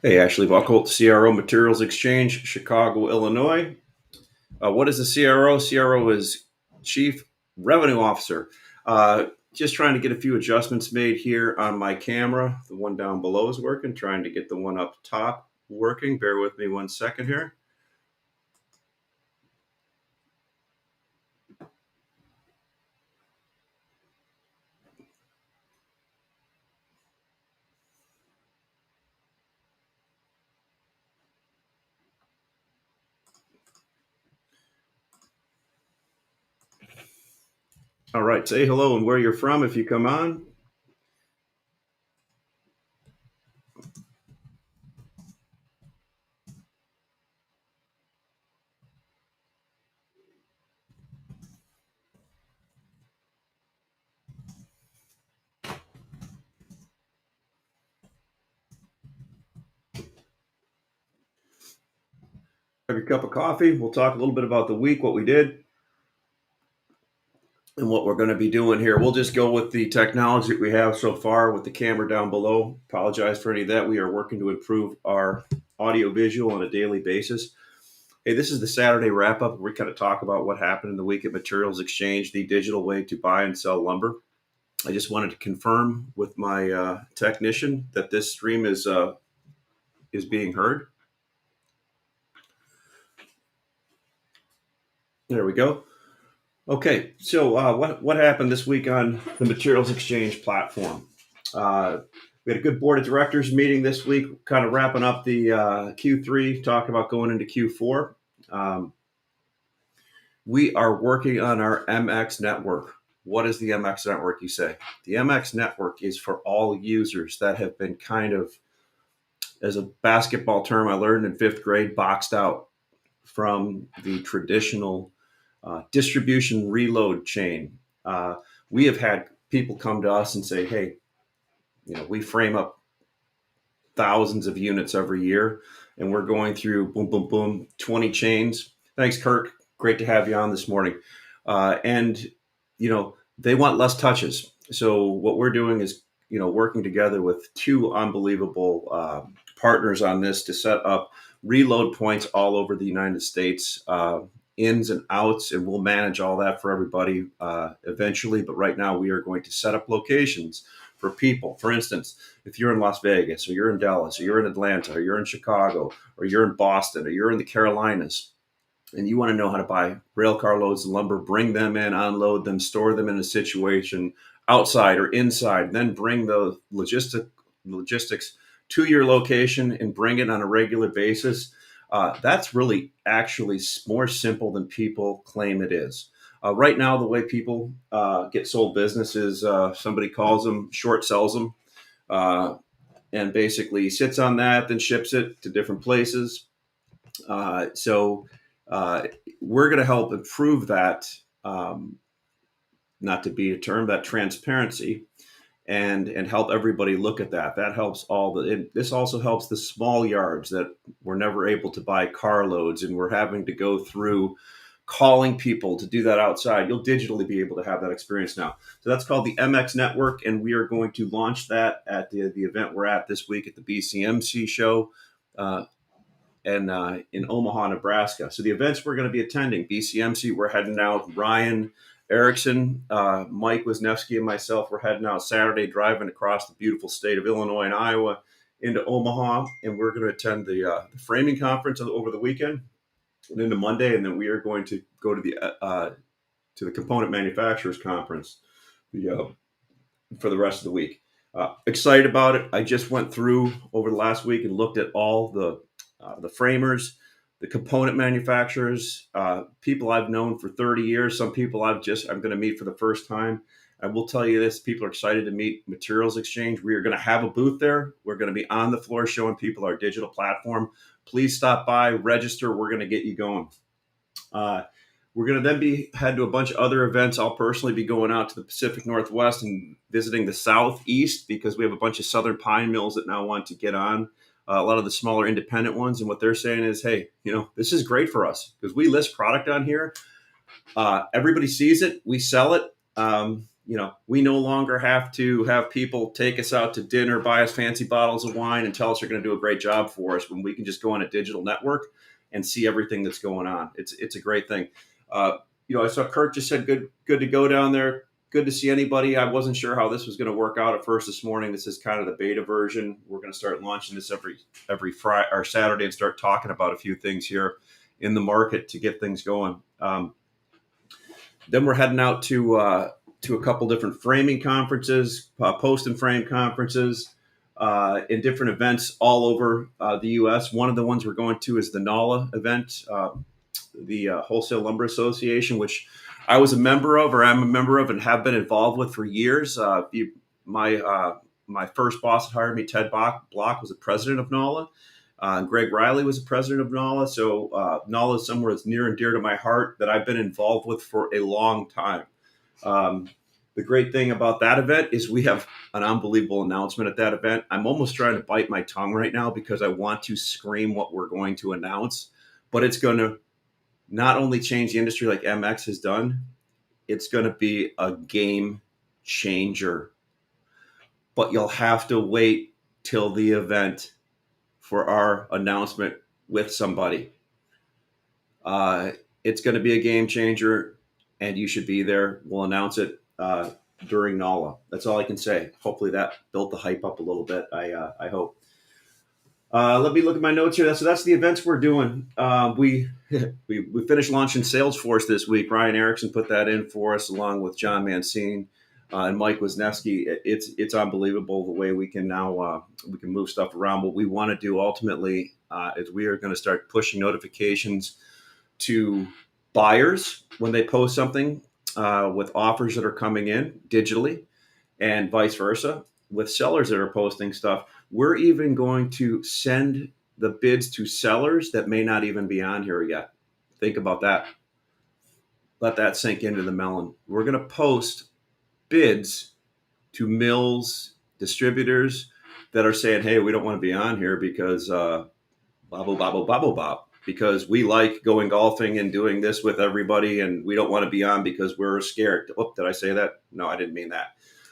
Hey, Ashley Buckle, CRO Materials Exchange, Chicago, Illinois. What is a CRO? CRO is Chief Revenue Officer. Just trying to get a few adjustments made here on my camera. The one down below is working, trying to get the one up top working. Bear with me one second here. All right, say hello and where you're from if you come on. Have your cup of coffee. We'll talk a little bit about the week, what we did, and what we're going to be doing here. We'll just go with the technology that we have so far with the camera down below. Apologize for any of that. We are working to improve our audio visual on a daily basis. Hey, this is the Saturday wrap up. We kind of talk about what happened in the week at Materials Exchange, the digital way to buy and sell lumber. I just wanted to confirm with my technician that this stream is being heard. There we go. Okay, so what happened this week on the Materials Exchange platform? We had a good board of directors meeting this week, kind of wrapping up the Q3, talking about going into Q4. We are working on our MX network. What is the MX network, you say? The MX network is for all users that have been kind of, as a basketball term I learned in fifth grade, boxed out from the traditional distribution reload chain. We have had people come to us and say, hey, we frame up thousands of units every year and we're going through boom, boom, boom, 20 chains. Thanks, Kirk. Great to have you on this morning. And, they want less touches. So what we're doing is, working together with two unbelievable partners on this to set up reload points all over the United States, ins and outs, and we'll manage all that for everybody eventually. But right now, we are going to set up locations for people. For instance, if you're in Las Vegas, or you're in Dallas, or you're in Atlanta, or you're in Chicago, or you're in Boston, or you're in the Carolinas, and you want to know how to buy rail car loads of lumber, bring them in, unload them, store them in a situation outside or inside, then bring the logistics to your location and bring it on a regular basis. That's really actually more simple than people claim it is. Right now, the way people get sold business is somebody calls them, short sells them, and basically sits on that, then ships it to different places. So we're going to help improve that, not to be a term, that transparency, and help everybody look at that. That helps this also helps the small yards that were never able to buy carloads, and we're having to go through calling people to do that outside. You'll digitally be able to have that experience now. So that's called the MX Network, and we are going to launch that at the event we're at this week at the BCMC show. And in Omaha, Nebraska. So the events we're going to be attending, BCMC, we're heading out. Ryan Erickson, Mike Wisniewski, and myself, we're heading out Saturday, driving across the beautiful state of Illinois and Iowa into Omaha, and we're going to attend the framing conference over the weekend and into Monday, and then we are going to go to the component manufacturers conference for the rest of the week. Excited about it. I just went through over the last week and looked at all the framers, the component manufacturers, people I've known for 30 years. Some people I'm going to meet for the first time. I will tell you this: people are excited to meet Materials Exchange. We are going to have a booth there. We're going to be on the floor showing people our digital platform. Please stop by, register. We're going to get you going. We're going to then head to a bunch of other events. I'll personally be going out to the Pacific Northwest and visiting the Southeast because we have a bunch of Southern pine mills that now want to get on. A lot of the smaller independent ones. And what they're saying is, hey, this is great for us because we list product on here. Everybody sees it. We sell it. we no longer have to have people take us out to dinner, buy us fancy bottles of wine, and tell us they're going to do a great job for us when we can just go on a digital network and see everything that's going on. It's a great thing. I saw Kurt just said good to go down there. Good to see anybody. I wasn't sure how this was going to work out at first this morning. This is kind of the beta version. We're going to start launching this every Friday or Saturday and start talking about a few things here in the market to get things going. Then we're heading out to a couple different framing conferences, post and frame conferences, in different events all over the U.S. One of the ones we're going to is the NALA event, the Wholesale Lumber Association, which I was a member of, or I'm a member of, and have been involved with for years. My first boss that hired me, Ted Block, was the president of NALA. Greg Riley was the president of NALA. So NALA is somewhere that's near and dear to my heart that I've been involved with for a long time. The great thing about that event is we have an unbelievable announcement at that event. I'm almost trying to bite my tongue right now because I want to scream what we're going to announce, but it's going to not only change the industry like MX has done, it's going to be a game changer. But you'll have to wait till the event for our announcement with somebody. It's going to be a game changer, and you should be there. We'll announce it during NALA. That's all I can say. Hopefully that built the hype up a little bit. I hope. Let me look at my notes here. So that's the events we're doing. We finished launching Salesforce this week. Ryan Erickson put that in for us, along with John Mancine and Mike Wisniewski. It's unbelievable the way we can now we can move stuff around. What we want to do ultimately is we are going to start pushing notifications to buyers when they post something with offers that are coming in digitally, and vice versa with sellers that are posting stuff. We're even going to send the bids to sellers that may not even be on here yet. Think about that. Let that sink into the melon. We're going to post bids to mills, distributors that are saying, hey, we don't want to be on here because because we like going golfing and doing this with everybody, and we don't want to be on because we're scared. Oh, did I say that? No, I didn't mean that.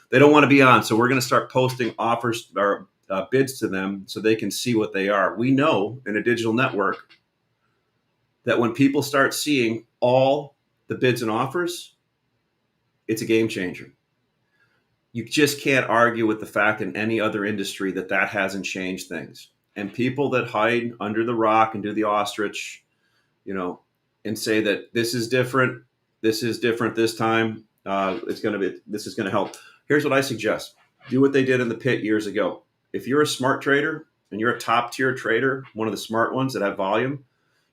They don't want to be on. So we're going to start posting offers or bids to them so they can see what they are. We know in a digital network that when people start seeing all the bids and offers, it's a game changer. You just can't argue with the fact in any other industry that hasn't changed things. And people that hide under the rock and do the ostrich, and say that this is different this time, this is going to help. Here's what I suggest. Do what they did in the pit years ago. If you're a smart trader and you're a top tier trader, one of the smart ones that have volume,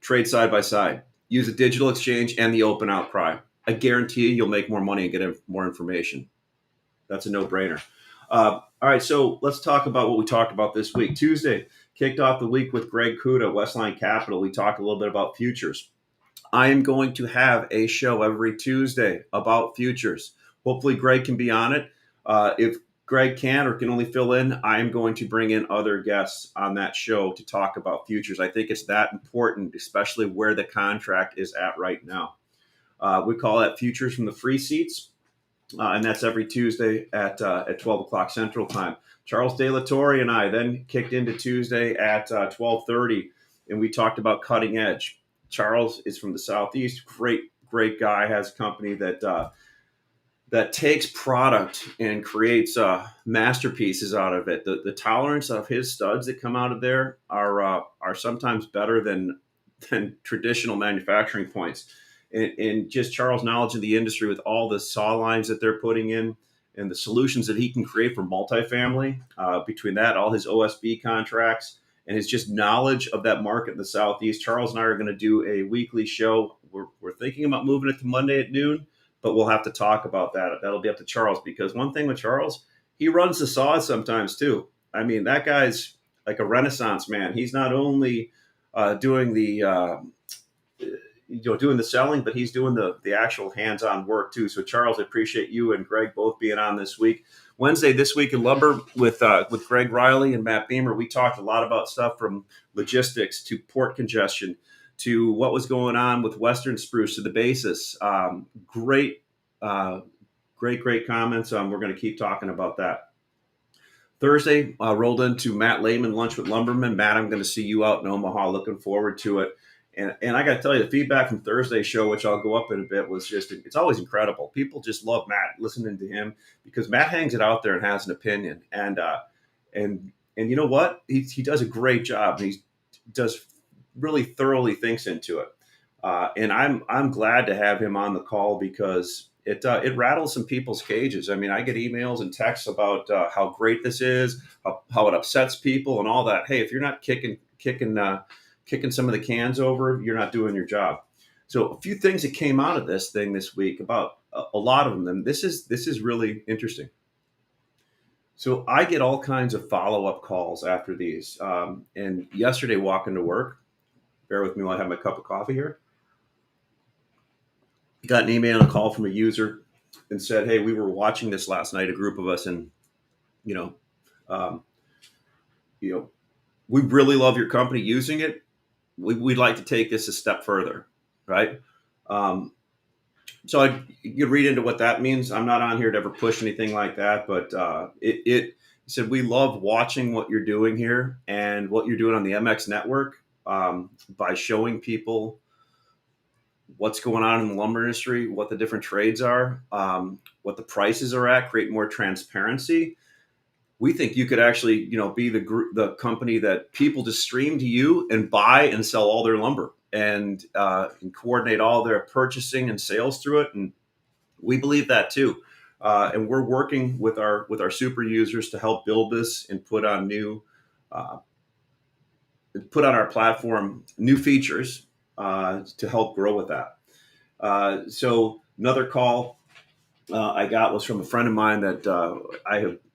trade side by side. Use a digital exchange and the open outcry. I guarantee you'll make more money and get more information. That's a no-brainer. All right, so let's talk about what we talked about this week. Tuesday, kicked off the week with Greg Kuda, Westline Capital. We talked a little bit about futures. I am going to have a show every Tuesday about futures. Hopefully Greg can be on it. If Greg can or can only fill in, I am going to bring in other guests on that show to talk about futures. I think it's that important, especially where the contract is at right now. We call that Futures from the Free Seats, and that's every Tuesday at 12 o'clock Central Time. Charles De La Torre and I then kicked into Tuesday at 12:30, and we talked about cutting edge. Charles is from the Southeast, great guy, has a company that takes product and creates masterpieces out of it. The tolerance of his studs that come out of there are sometimes better than traditional manufacturing points. And just Charles' knowledge of the industry with all the saw lines that they're putting in and the solutions that he can create for multifamily, between that, all his OSB contracts, and his just knowledge of that market in the Southeast. Charles and I are going to do a weekly show. We're thinking about moving it to Monday at noon, but we'll have to talk about that. That'll be up to Charles, because one thing with Charles, he runs the saws sometimes too. I mean, that guy's like a Renaissance man. He's not only doing the doing the selling, but he's doing the actual hands-on work too. So Charles, I appreciate you and Greg both being on this week. Wednesday, This Week in Lumber with Greg Riley and Matt Beamer. We talked a lot about stuff from logistics to port congestion to what was going on with Western spruce to the basis. Great great comments. We're going to keep talking about that. Thursday, rolled into Matt Lehman, Lunch with Lumberman. Matt, I'm going to see you out in Omaha. Looking forward to it. And I got to tell you, the feedback from Thursday's show, which I'll go up in a bit, was just, it's always incredible. People just love Matt, listening to him, because Matt hangs it out there and has an opinion. And you know what? He does a great job. He does really thoroughly thinks into it. And I'm glad to have him on the call, because it rattles some people's cages. I mean, I get emails and texts about how great this is, how it upsets people, and all that. Hey, if you're not kicking some of the cans over, you're not doing your job. So a few things that came out of this thing this week, about a lot of them. This is really interesting. So I get all kinds of follow-up calls after these. And yesterday, walking to work, bear with me while I have my cup of coffee here, got an email and a call from a user and said, "Hey, we were watching this last night, a group of us, and you know, um, we really love your company using it. We'd like to take this a step further, right?" So you read into what that means. I'm not on here to ever push anything like that, but it said, "We love watching what you're doing here and what you're doing on the MX network, by showing people what's going on in the lumber industry, what the different trades are, what the prices are at, create more transparency. We think you could actually, be the company that people just stream to you and buy and sell all their lumber, and coordinate all their purchasing and sales through it." And we believe that too. And we're working with our super users to help build this and put on our platform new features to help grow with that. So another call I got was from a friend of mine that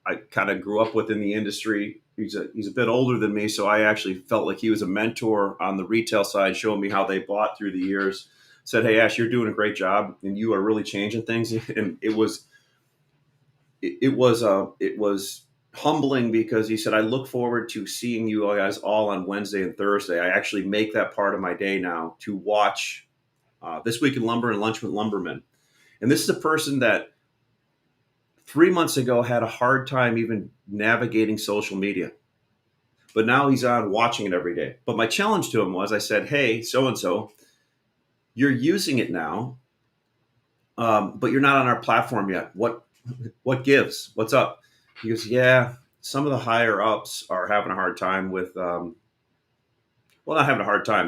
I kind of grew up with in the industry. He's a bit older than me, so I actually felt like he was a mentor on the retail side, showing me how they bought through the years. Said, "Hey, Ash, you're doing a great job, and you are really changing things." And it was humbling, because he said, "I look forward to seeing you guys all on Wednesday and Thursday. I actually make that part of my day now to watch This Week in Lumber and Lunch with Lumbermen." And this is a person that 3 months ago had a hard time even navigating social media, but now he's on watching it every day. But my challenge to him was, I said, "Hey, so-and-so, you're using it now, but you're not on our platform yet. What gives? What's up?" He goes, "Yeah, some of the higher ups are having a hard time with, well, not having a hard time.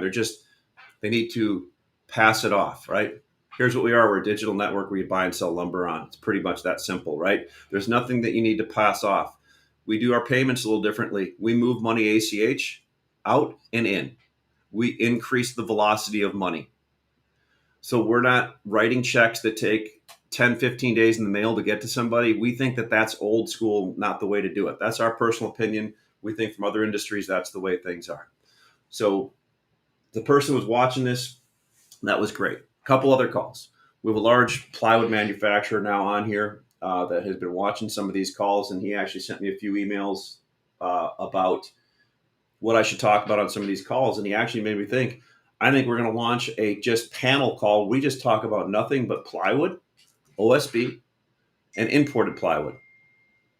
They need to pass it off, right? Here's what we are. We're a digital network where you buy and sell lumber on. It's pretty much that simple, right? There's nothing that you need to pass off. We do our payments a little differently. We move money ACH out and in. We increase the velocity of money. So we're not writing checks that take 10, 15 days in the mail to get to somebody. We think that that's old school, not the way to do it. That's our personal opinion. We think from other industries, that's the way things are." So the person was watching this. That was great. A couple other calls. We have a large plywood manufacturer now on here that has been watching some of these calls, and he actually sent me a few emails about what I should talk about on some of these calls. And he actually made me think, I think we're going to launch a just panel call. We just talk about nothing but plywood, OSB, and imported plywood.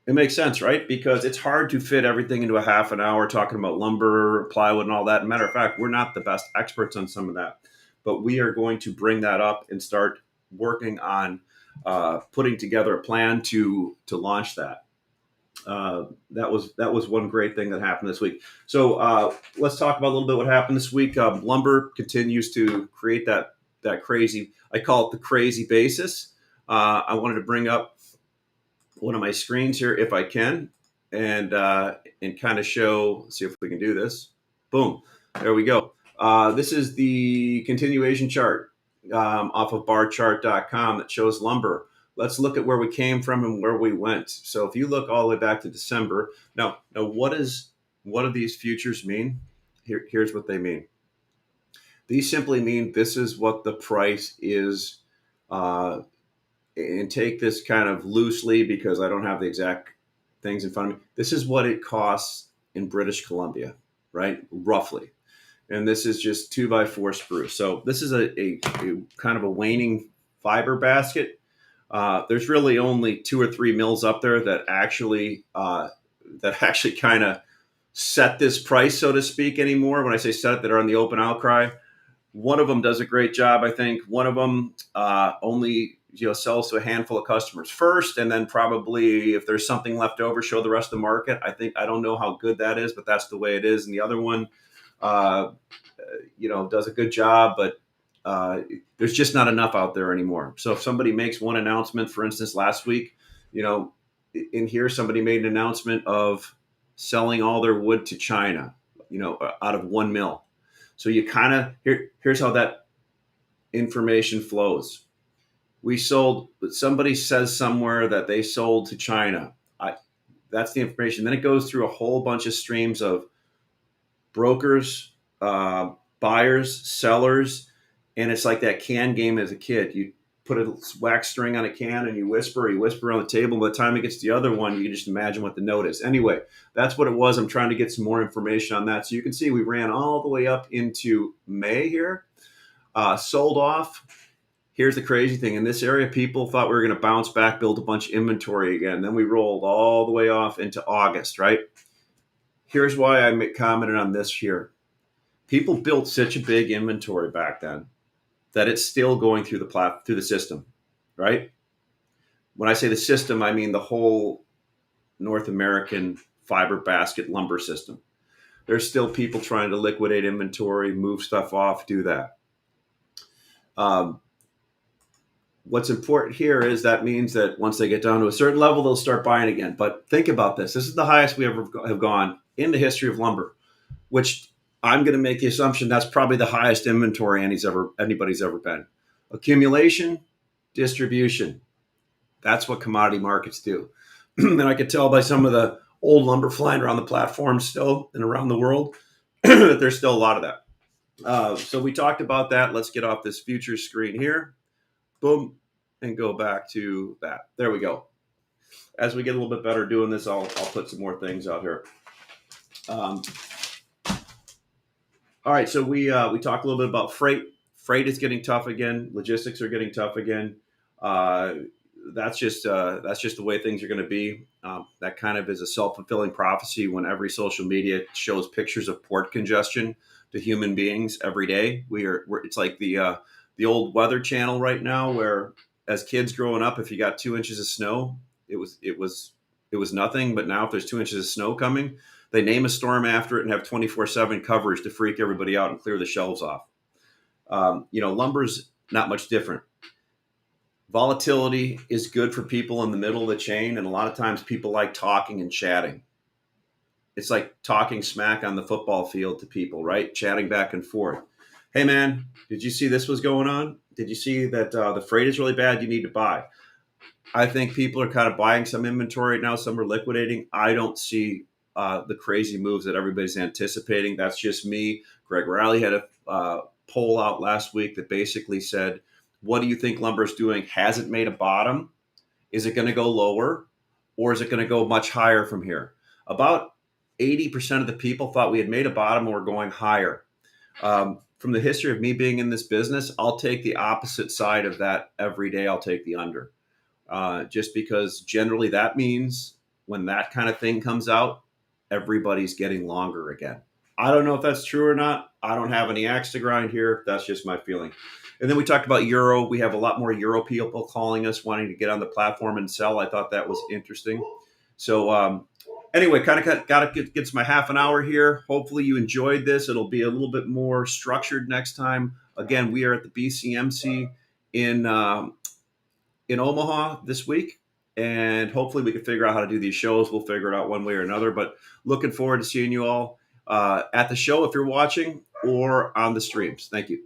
It makes sense, right? Because it's hard to fit everything into a half an hour talking about lumber, plywood, and all that. Matter of fact, we're not the best experts on some of that, but we are going to bring that up and start working on putting together a plan to launch that. That was one great thing that happened this week. So let's talk about a little bit what happened this week. Lumber continues to create that crazy, I call it the crazy basis. I wanted to bring up one of my screens here if I can, and kind of show, see if we can do this. Boom, there we go. This is the continuation chart off of barchart.com that shows lumber. Let's look at where we came from and where we went. So if you look all the way back to December, now what do these futures mean? Here's what they mean. These simply mean this is what the price is, and take this kind of loosely because I don't have the exact things in front of me. This is what it costs in British Columbia, right? Roughly. And this is just 2x4 spruce. So this is a kind of a waning fiber basket. There's really only 2 or 3 mills up there that actually kind of set this price, so to speak, anymore. When I say set, that are on the open outcry. One of them does a great job, I think. One of them only sells to a handful of customers first, and then probably if there's something left over, show the rest of the market. I don't know how good that is, but that's the way it is. And the other one, uh, does a good job, but there's just not enough out there anymore. So if somebody makes one announcement, for instance, last week, in here somebody made an announcement of selling all their wood to China, out of one mill. So you kind of here's how that information flows. Somebody says somewhere that they sold to China. That's the information. Then it goes through a whole bunch of streams of brokers, buyers, sellers, and it's like that can game as a kid. You put a wax string on a can and you whisper on the table. By the time it gets to the other one, you can just imagine what the note is. Anyway, that's what it was. I'm trying to get some more information on that. So you can see we ran all the way up into May here, sold off. Here's the crazy thing. In this area, people thought we were going to bounce back, build a bunch of inventory again. Then we rolled all the way off into August, right? Here's why I commented on this here. People built such a big inventory back then that it's still going through the system, right? When I say the system, I mean the whole North American fiber basket lumber system. There's still people trying to liquidate inventory, move stuff off, do that. What's important here is that means that once they get down to a certain level, they'll start buying again. But think about this. This is the highest we ever have gone in the history of lumber, which I'm going to make the assumption that's probably the highest inventory anybody's ever been. Accumulation, distribution. That's what commodity markets do. And I could tell by some of the old lumber flying around the platform still and around the world that there's still a lot of that. So we talked about that. Let's get off this futures screen here. Boom, and go back to that. There we go. As we get a little bit better doing this, I'll put some more things out here. All right, so we talked a little bit about freight. Freight is getting tough again. Logistics are getting tough again. That's just the way things are going to be. That kind of is a self-fulfilling prophecy when every social media shows pictures of port congestion to human beings every day. It's like the old Weather Channel right now, where as kids growing up, if you got 2 inches of snow, it was nothing. But now if there's 2 inches of snow coming, they name a storm after it and have 24/7 coverage to freak everybody out and clear the shelves off. Lumber's not much different. Volatility is good for people in the middle of the chain, and a lot of times people like talking and chatting. It's like talking smack on the football field to people, right? Chatting back and forth. Hey, man, did you see this was going on? Did you see that the freight is really bad? You need to buy. I think people are kind of buying some inventory right now. Some are liquidating. I don't see the crazy moves that everybody's anticipating. That's just me. Greg Riley had a poll out last week that basically said, what do you think lumber's doing? Has it made a bottom? Is it going to go lower? Or is it going to go much higher from here? About 80% of the people thought we had made a bottom and we're going higher. From the history of me being in this business, I'll take the opposite side of that every day. I'll take the under. Just because generally that means when that kind of thing comes out, everybody's getting longer again. I don't know if that's true or not. I don't have any axe to grind here. That's just my feeling. And then we talked about Euro. We have a lot more Euro people calling us, wanting to get on the platform and sell. I thought that was interesting. So anyway, kind of got to get to my half an hour here. Hopefully you enjoyed this. It'll be a little bit more structured next time. Again, we are at the BCMC in Omaha this week. And hopefully we can figure out how to do these shows. We'll figure it out one way or another. But looking forward to seeing you all at the show if you're watching or on the streams. Thank you.